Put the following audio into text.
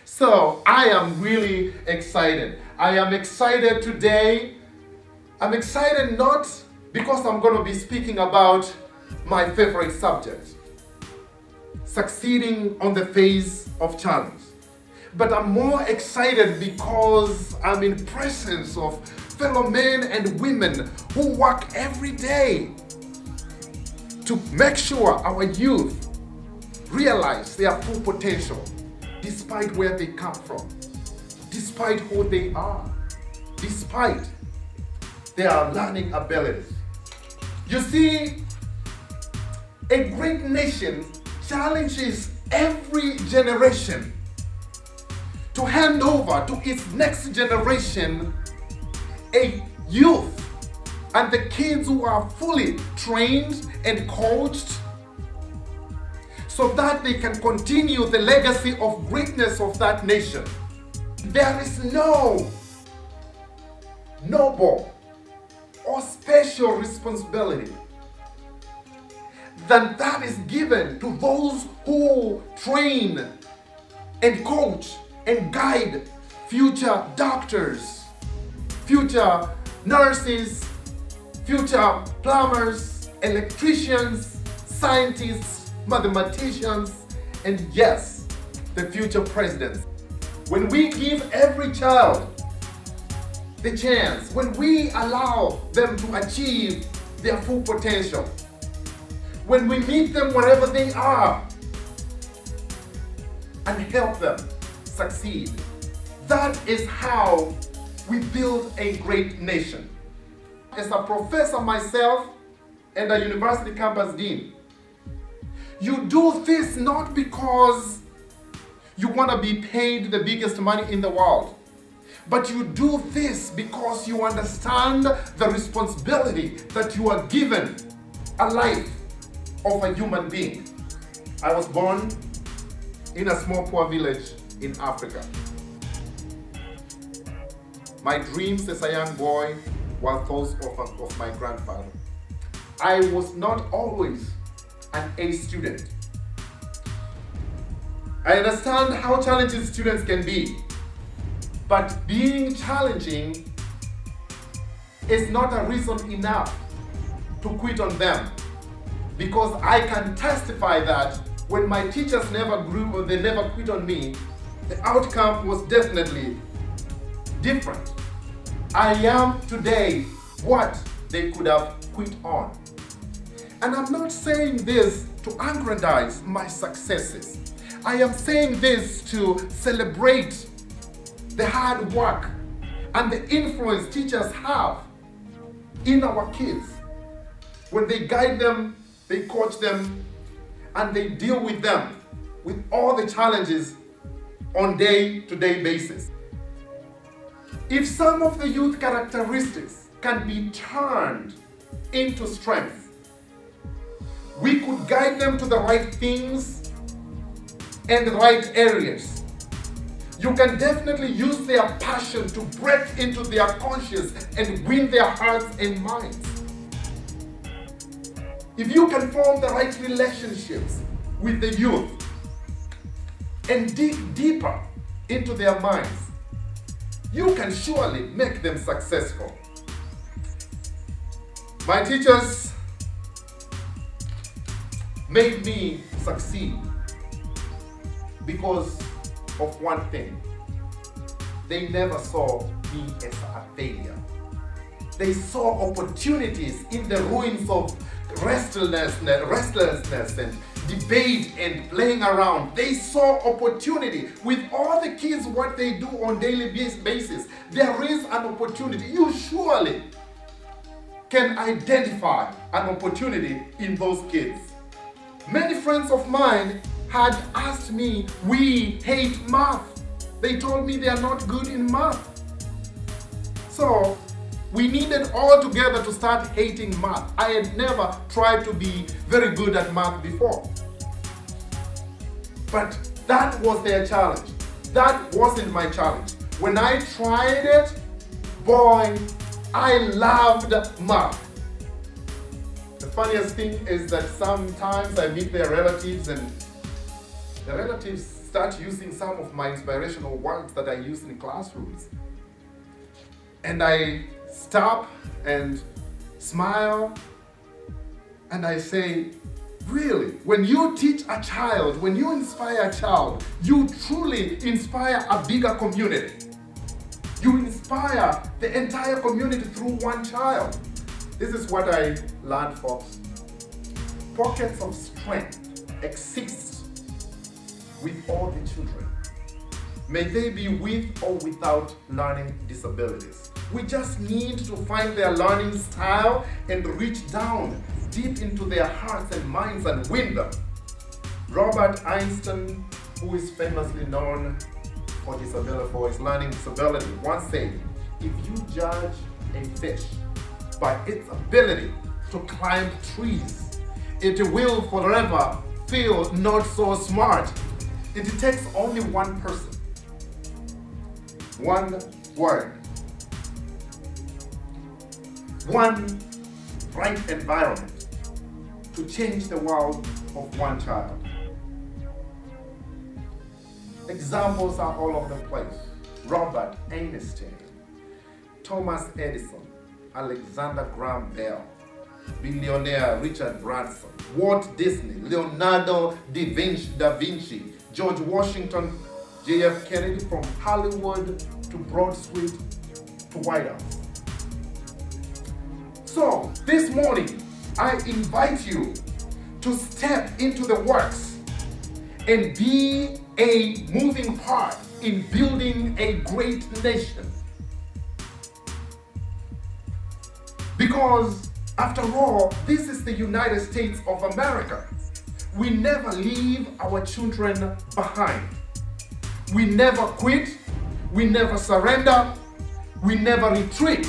So I am really excited. I am excited today. I'm excited not because I'm going to be speaking about my favorite subject, succeeding on the face of challenge. But I'm more excited because I'm in presence of fellow men and women who work every day to make sure our youth realize their full potential despite where they come from, despite who they are, despite their learning abilities. You see, a great nation challenges every generation to hand over to its next generation a youth and the kids who are fully trained and coached so that they can continue the legacy of greatness of that nation. There is no noble or special responsibility than that is given to those who train and coach and guide future doctors, future nurses, future plumbers, electricians, scientists, mathematicians, and yes, the future presidents. When we give every child the chance, when we allow them to achieve their full potential, when we meet them wherever they are and help them succeed, that is how we build a great nation. As a professor myself and a university campus dean, you do this not because you want to be paid the biggest money in the world, but you do this because you understand the responsibility that you are given a life of a human being. I was born in a small poor village in Africa. My dreams as a young boy were those of my grandfather. I was not always an A student. I understand how challenging students can be, but being challenging is not a reason enough to quit on them, because I can testify that when my teachers never grew or they never quit on me, the outcome was definitely different. I am today what they could have quit on. And I'm not saying this to aggrandize my successes. I am saying this to celebrate the hard work and the influence teachers have in our kids. When they guide them, they coach them, and they deal with them with all the challenges on day-to-day basis. If some of the youth characteristics can be turned into strength, we could guide them to the right things and the right areas. You can definitely use their passion to break into their conscience and win their hearts and minds. If you can form the right relationships with the youth and dig deeper into their minds, you can surely make them successful. My teachers made me succeed because of one thing. They never saw me as a failure. They saw opportunities in the ruins of restlessness and debate and playing around. They saw opportunity. With all the kids, what they do on daily basis, there is an opportunity. You surely can identify an opportunity in those kids. Many friends of mine had asked me, we hate math. They told me they are not good in math. So we needed all together to start hating math. I had never tried to be very good at math before. But that was their challenge. That wasn't my challenge. When I tried it, boy, I loved math. The funniest thing is that sometimes I meet their relatives and the relatives start using some of my inspirational words that I use in classrooms. And I stop and smile and I say, really, when you teach a child, when you inspire a child, you truly inspire a bigger community. You inspire the entire community through one child. This is what I learned, folks. Pockets of strength exist with all the children. May they be with or without learning disabilities. We just need to find their learning style and reach down deep into their hearts and minds and win them. Robert Einstein, who is famously known for his learning disability, once said, if you judge a fish by its ability to climb trees, it will forever feel not so smart. It takes only one person, one word, one right environment to change the world of one child. Examples are all over the place. Robert Einstein, Thomas Edison, Alexander Graham Bell, billionaire Richard Branson, Walt Disney, Leonardo da Vinci, George Washington, J.F. Kennedy, from Hollywood to Broad Street to White House. So this morning, I invite you to step into the works and be a moving part in building a great nation. Because after all, this is the United States of America. We never leave our children behind. We never quit, we never surrender, we never retreat.